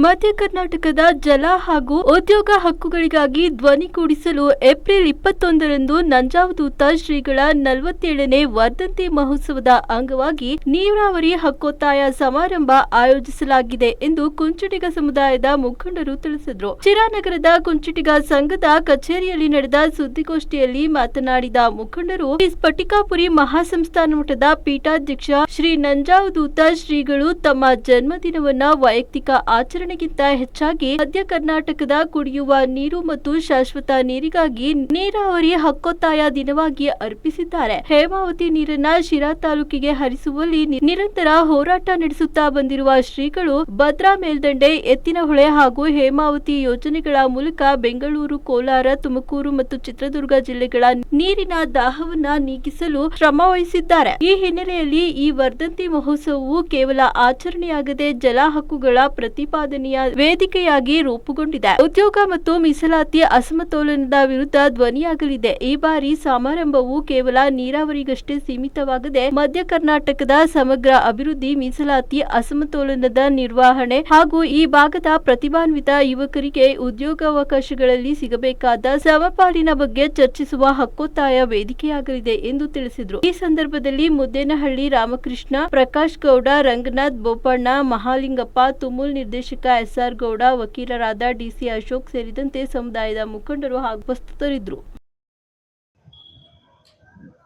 ಮಧ್ಯ ಕರ್ನಾಟಕದ ಜಲ ಹಾಗೂ ಉದ್ಯೋಗ ಹಕ್ಕುಗಳಿಗಾಗಿ ಧ್ವನಿಗೂಡಿಸಲು ಏಪ್ರಿಲ್ 21ರಂದು ನಂಜಾವಧೂತ ಶ್ರೀಗಳ 47ನೇ ವರ್ಧಂತಿ ಮಹೋತ್ಸವದ ಅಂಗವಾಗಿ ನೀರಾವರಿ ಹಕ್ಕೊತ್ತಾಯ ಸಮಾರಂಭ ಆಯೋಜಿಸಲಾಗಿದೆ ಎಂದು ಕುಂಚಿಟಿಗ ಸಮುದಾಯದ ಮುಖಂಡರು ತಿಳಿಸಿದರು. ಶಿರಾನಗರದ ಕುಂಚಿಟಿಗ ಸಂಘದ ಕಚೇರಿಯಲ್ಲಿ ನಡೆದ ಸುದ್ದಿಗೋಷ್ಠಿಯಲ್ಲಿ ಮಾತನಾಡಿದ ಮುಖಂಡರು, ಸ್ಫಟಿಕಾಪುರಿ ಮಹಾಸಂಸ್ಥಾನ ಮಠದ ಪೀಠಾಧ್ಯಕ್ಷ ಶ್ರೀ ನಂಜಾವಧೂತ ಶ್ರೀಗಳು ತಮ್ಮ ಜನ್ಮದಿನವನ್ನ ವೈಯಕ್ತಿಕ ಆಚರಣೆಗಿಂತ ಹೆಚ್ಚಾಗಿ ಮಧ್ಯ ಕರ್ನಾಟಕದ ಕುಡಿಯುವ ನೀರು ಮತ್ತು ಶಾಶ್ವತ ನೀರಿಗಾಗಿ ನೀರಾವರಿ ಹಕ್ಕೊತ್ತಾಯ ದಿನವಾಗಿ ಅರ್ಪಿಸಿದ್ದಾರೆ. ಹೇಮಾವತಿ ನೀರನ್ನ ಶಿರಾ ತಾಲೂಕಿಗೆ ಹರಿಸುವಲ್ಲಿ ನಿರಂತರ ಹೋರಾಟ ನಡೆಸುತ್ತಾ ಬಂದಿರುವ ಶ್ರೀಗಳು ಭದ್ರಾ ಮೇಲ್ದಂಡೆ, ಎತ್ತಿನಹೊಳೆ ಹಾಗೂ ಹೇಮಾವತಿ ಯೋಜನೆಗಳ ಮೂಲಕ ಬೆಂಗಳೂರು, ಕೋಲಾರ, ತುಮಕೂರು ಮತ್ತು ಚಿತ್ರದುರ್ಗ ಜಿಲ್ಲೆಗಳ ನೀರಿನ ದಾಹವನ್ನ ನೀಗಿಸಲು ಶ್ರಮ ವಹಿಸಿದ್ದಾರೆ. ಈ ಹಿನ್ನೆಲೆಯಲ್ಲಿ ಈ ವರ್ಧಂತಿ ಮಹೋತ್ಸವವು ಕೇವಲ ಆಚರಣೆಯಾಗದೆ ಜಲ ಹಕ್ಕುಗಳ ಪ್ರತಿಪಾದನೆಯ ವೇದಿಕೆಯಾಗಿ ರೂಪುಗೊಂಡಿದೆ. ಉದ್ಯೋಗ ಮತ್ತು ಮೀಸಲಾತಿ ಅಸಮತೋಲನದ ವಿರುದ್ಧ ಧ್ವನಿಯಾಗಲಿದೆ. ಈ ಬಾರಿ ಸಮಾರಂಭವು ಕೇವಲ ನೀರಾವರಿಗಷ್ಟೇ ಸೀಮಿತವಾಗದೆ ಮಧ್ಯ ಕರ್ನಾಟಕದ ಸಮಗ್ರ ಅಭಿವೃದ್ಧಿ, ಮೀಸಲಾತಿ ಅಸಮತೋಲನದ ನಿರ್ವಹಣೆ ಹಾಗೂ ಈ ಭಾಗದ ಪ್ರತಿಭಾನ್ವಿತ ಯುವಕರಿಗೆ ಉದ್ಯೋಗಾವಕಾಶಗಳಲ್ಲಿ ಸಿಗಬೇಕಾದ ಸಮಪಾಲಿನ ಬಗ್ಗೆ ಚರ್ಚಿಸುವ ಹಕ್ಕೊತ್ತಾಯ ವೇದಿಕೆಯಾಗಲಿದೆ ಎಂದು ತಿಳಿಸಿದರು. ಈ ಸಂದರ್ಭದಲ್ಲಿ ಮುದ್ದೇನಹಳ್ಳಿ ರಾಮಕೃಷ್ಣ, ಪ್ರಕಾಶ್ ಗೌಡ, ರಂಗನಾಥ್, ಬೋಪಣ್ಣ, ಮಹಾಲಿಂಗಪ್ಪ, ತುಮುಲ್ ನಿರ್ದೇಶಕ ಎಸ್ಆರ್ ಗೌಡ, ವಕೀಲರಾದ ಡಿಸಿ ಅಶೋಕ್ ಸೇರಿದಂತೆ ಸಮುದಾಯದ ಮುಖಂಡರು ಹಾಗೂ ಉಪಸ್ಥಿತರಿದ್ದರು.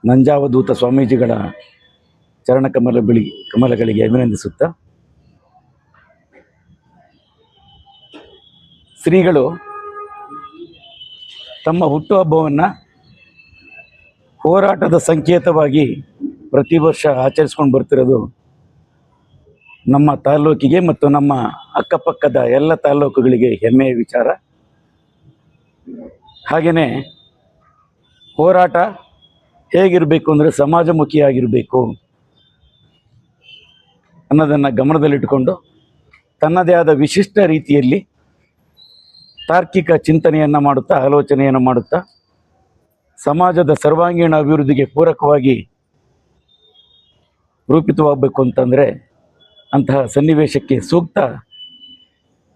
ನಂಜಾವಧೂತ ಸ್ವಾಮೀಜಿಗಳ ಚರಣ ಕಮಲಗಳಿಗೆ ಅಭಿನಂದಿಸುತ್ತಾ, ಶ್ರೀಗಳು ತಮ್ಮ ಹುಟ್ಟುಹಬ್ಬವನ್ನು ಹೋರಾಟದ ಸಂಕೇತವಾಗಿ ಪ್ರತಿ ವರ್ಷ ಆಚರಿಸ್ಕೊಂಡು ಬರ್ತಿರೋದು ನಮ್ಮ ತಾಲ್ಲೂಕಿಗೆ ಮತ್ತು ನಮ್ಮ ಅಕ್ಕಪಕ್ಕದ ಎಲ್ಲ ತಾಲ್ಲೂಕುಗಳಿಗೆ ಹೆಮ್ಮೆಯ ವಿಚಾರ. ಹಾಗೆಯೇ ಹೋರಾಟ ಹೇಗಿರಬೇಕು ಅಂದರೆ ಸಮಾಜಮುಖಿಯಾಗಿರಬೇಕು ಅನ್ನೋದನ್ನು ಗಮನದಲ್ಲಿಟ್ಟುಕೊಂಡು ತನ್ನದೇ ಆದ ವಿಶಿಷ್ಟ ರೀತಿಯಲ್ಲಿ ತಾರ್ಕಿಕ ಚಿಂತನೆಯನ್ನು ಮಾಡುತ್ತಾ, ಆಲೋಚನೆಯನ್ನು ಮಾಡುತ್ತಾ ಸಮಾಜದ ಸರ್ವಾಂಗೀಣ ಅಭಿವೃದ್ಧಿಗೆ ಪೂರಕವಾಗಿ ರೂಪಿತವಾಗಬೇಕು ಅಂತಂದರೆ ಅಂತಹ ಸನ್ನಿವೇಶಕ್ಕೆ ಸೂಕ್ತ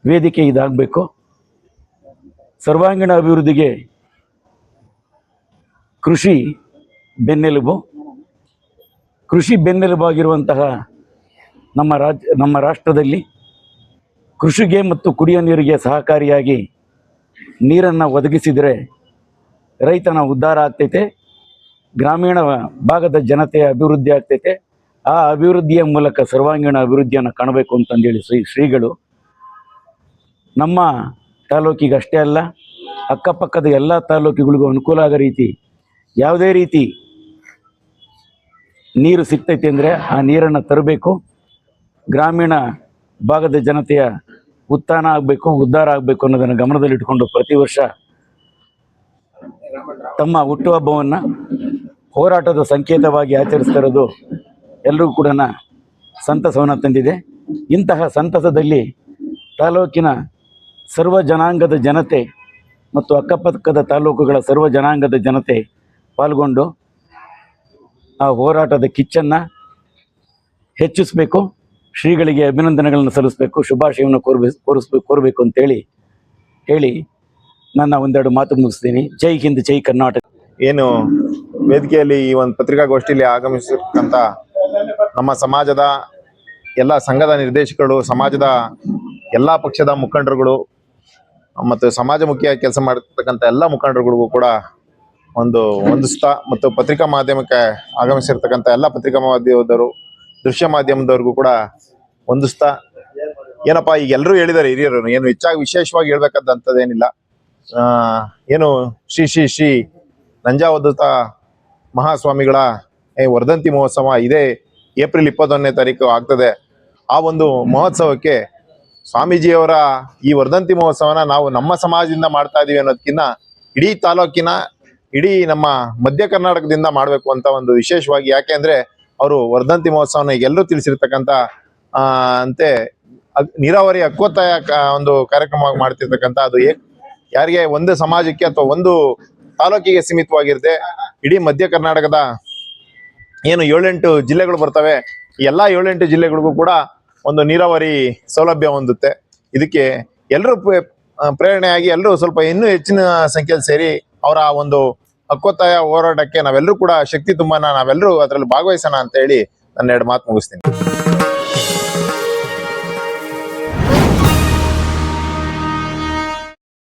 ವೇದಿಕೆ ಇದಾಗಬೇಕು. ಸರ್ವಾಂಗೀಣ ಅಭಿವೃದ್ಧಿಗೆ ಕೃಷಿ ಬೆನ್ನೆಲುಬು. ಕೃಷಿ ಬೆನ್ನೆಲುಬಾಗಿರುವಂತಹ ನಮ್ಮ ರಾಷ್ಟ್ರದಲ್ಲಿ ಕೃಷಿಗೆ ಮತ್ತು ಕುಡಿಯುವ ನೀರಿಗೆ ಸಹಕಾರಿಯಾಗಿ ನೀರನ್ನು ಒದಗಿಸಿದರೆ ರೈತನ ಉದ್ಧಾರ ಆಗ್ತೈತೆ, ಗ್ರಾಮೀಣ ಭಾಗದ ಜನತೆಯ ಅಭಿವೃದ್ಧಿ ಆಗ್ತೈತೆ. ಆ ಅಭಿವೃದ್ಧಿಯ ಮೂಲಕ ಸರ್ವಾಂಗೀಣ ಅಭಿವೃದ್ಧಿಯನ್ನು ಕಾಣಬೇಕು ಅಂತಂದೇಳಿ ಶ್ರೀಗಳು ನಮ್ಮ ತಾಲೂಕಿಗೆ ಅಷ್ಟೇ ಅಲ್ಲ, ಅಕ್ಕಪಕ್ಕದ ಎಲ್ಲ ತಾಲೂಕುಗಳಿಗೂ ಅನುಕೂಲ ಆಗೋ ರೀತಿ ಯಾವುದೇ ರೀತಿ ನೀರು ಸಿಗ್ತೈತೆ ಅಂದರೆ ಆ ನೀರನ್ನು ತರಬೇಕು. ಗ್ರಾಮೀಣ ಭಾಗದ ಜನತೆಯ ಉತ್ಥಾನ ಆಗಬೇಕು, ಉದ್ಧಾರ ಆಗಬೇಕು ಅನ್ನೋದನ್ನು ಗಮನದಲ್ಲಿಟ್ಟುಕೊಂಡು ಪ್ರತಿ ವರ್ಷ ತಮ್ಮ ಹುಟ್ಟುಹಬ್ಬವನ್ನು ಹೋರಾಟದ ಸಂಕೇತವಾಗಿ ಆಚರಿಸ್ತಾ ಇರೋದು ಎಲ್ಲರಿಗೂ ಕೂಡ ಸಂತಸವನ್ನು ತಂದಿದೆ. ಇಂತಹ ಸಂತಸದಲ್ಲಿ ತಾಲೂಕಿನ ಸರ್ವ ಜನಾಂಗದ ಜನತೆ ಮತ್ತು ಅಕ್ಕಪಕ್ಕದ ತಾಲೂಕುಗಳ ಸರ್ವ ಜನಾಂಗದ ಜನತೆ ಪಾಲ್ಗೊಂಡು ಆ ಹೋರಾಟದ ಕಿಚ್ಚನ್ನು ಹೆಚ್ಚಿಸಬೇಕು, ಶ್ರೀಗಳಿಗೆ ಅಭಿನಂದನೆಗಳನ್ನು ಸಲ್ಲಿಸಬೇಕು, ಶುಭಾಶಯವನ್ನು ಕೋರಬೇಕು ಅಂತೇಳಿ ಹೇಳಿ ನನ್ನ ಒಂದೆರಡು ಮಾತು ಮುಗಿಸ್ತೀನಿ. ಜೈ ಹಿಂದ್, ಜೈ ಕರ್ನಾಟಕ. ಏನು ವೇದಿಕೆಯಲ್ಲಿ ಈ ಒಂದು ಪತ್ರಿಕಾಗೋಷ್ಠಿಯಲ್ಲಿ ಆಗಮಿಸಿರ್ತಕ್ಕಂಥ ನಮ್ಮ ಸಮಾಜದ ಎಲ್ಲ ಸಂಘದ ನಿರ್ದೇಶಕರು, ಸಮಾಜದ ಎಲ್ಲ ಪಕ್ಷದ ಮುಖಂಡರುಗಳು ಮತ್ತು ಸಮಾಜಮುಖಿಯಾಗಿ ಕೆಲಸ ಮಾಡಿರ್ತಕ್ಕಂಥ ಎಲ್ಲ ಮುಖಂಡರುಗಳಿಗೂ ಕೂಡ ವಂದಿಸ್ತಾ, ಮತ್ತು ಪತ್ರಿಕಾ ಮಾಧ್ಯಮಕ್ಕೆ ಆಗಮಿಸಿರ್ತಕ್ಕಂಥ ಎಲ್ಲ ಪತ್ರಿಕಾ ಮಾಧ್ಯಮದವರು, ದೃಶ್ಯ ಮಾಧ್ಯಮದವ್ರಿಗೂ ಕೂಡ ವಂದಿಸ್ತಾ, ಏನಪ್ಪ ಈಗ ಎಲ್ಲರೂ ಹೇಳಿದ್ದಾರೆ ಹಿರಿಯರು, ಏನು ಹೆಚ್ಚಾಗಿ ವಿಶೇಷವಾಗಿ ಹೇಳ್ಬೇಕಾದಂಥದ್ದೇನಿಲ್ಲ. ಏನು ಶ್ರೀ ಶ್ರೀ ಶ್ರೀ ನಂಜಾವಧೂತ ಮಹಾಸ್ವಾಮಿಗಳ ವರ್ಧಂತಿ ಮಹೋತ್ಸವ ಇದೇ ಏಪ್ರಿಲ್ 21ನೇ ತಾರೀಕು ಆಗ್ತದೆ. ಆ ಒಂದು ಮಹೋತ್ಸವಕ್ಕೆ ಸ್ವಾಮೀಜಿಯವರ ಈ ವರ್ಧಂತಿ ಮಹೋತ್ಸವನ ನಾವು ನಮ್ಮ ಸಮಾಜದಿಂದ ಮಾಡ್ತಾ ಇದೀವಿ ಅನ್ನೋದಕ್ಕಿಂತ ಇಡೀ ತಾಲೂಕಿನ, ಇಡೀ ನಮ್ಮ ಮಧ್ಯ ಕರ್ನಾಟಕದಿಂದ ಮಾಡಬೇಕು ಅಂತ ಒಂದು ವಿಶೇಷವಾಗಿ. ಯಾಕೆ ಅಂದ್ರೆ ಅವರು ವರ್ಧಂತಿ ಮಹೋತ್ಸವನ ಎಲ್ಲರೂ ತಿಳಿಸಿರ್ತಕ್ಕಂಥ ಅಂತೆ ನೀರಾವರಿ ಹಕ್ಕೊತ್ತಾಯ ಒಂದು ಕಾರ್ಯಕ್ರಮವಾಗಿ ಮಾಡ್ತಿರ್ತಕ್ಕಂಥ ಅದು ಯಾರಿಗೆ ಒಂದು ಸಮಾಜಕ್ಕೆ ಅಥವಾ ಒಂದು ತಾಲೂಕಿಗೆ ಸೀಮಿತವಾಗಿರುತ್ತೆ. ಇಡೀ ಮಧ್ಯ ಕರ್ನಾಟಕದ ಏನು 7-8 ಜಿಲ್ಲೆಗಳು ಬರ್ತವೆ, ಎಲ್ಲ 7-8 ಜಿಲ್ಲೆಗಳಿಗೂ ಕೂಡ ಒಂದು ನೀರಾವರಿ ಸೌಲಭ್ಯ ಹೊಂದುತ್ತೆ. ಇದಕ್ಕೆ ಎಲ್ಲರೂ ಪ್ರೇರಣೆಯಾಗಿ ಎಲ್ಲರೂ ಸ್ವಲ್ಪ ಇನ್ನೂ ಹೆಚ್ಚಿನ ಸಂಖ್ಯೆಯಲ್ಲಿ ಸೇರಿ ಅವರ ಒಂದು ಹಕ್ಕೊತ್ತಾಯ ಹೋರಾಟಕ್ಕೆ ನಾವೆಲ್ಲರೂ ಕೂಡ ಶಕ್ತಿ ತುಂಬಾನ, ನಾವೆಲ್ಲರೂ ಅದರಲ್ಲಿ ಭಾಗವಹಿಸೋಣ ಅಂತ ಹೇಳಿ ನನ್ನ 2 ಮಾತು ಮುಗಿಸ್ತೀನಿ.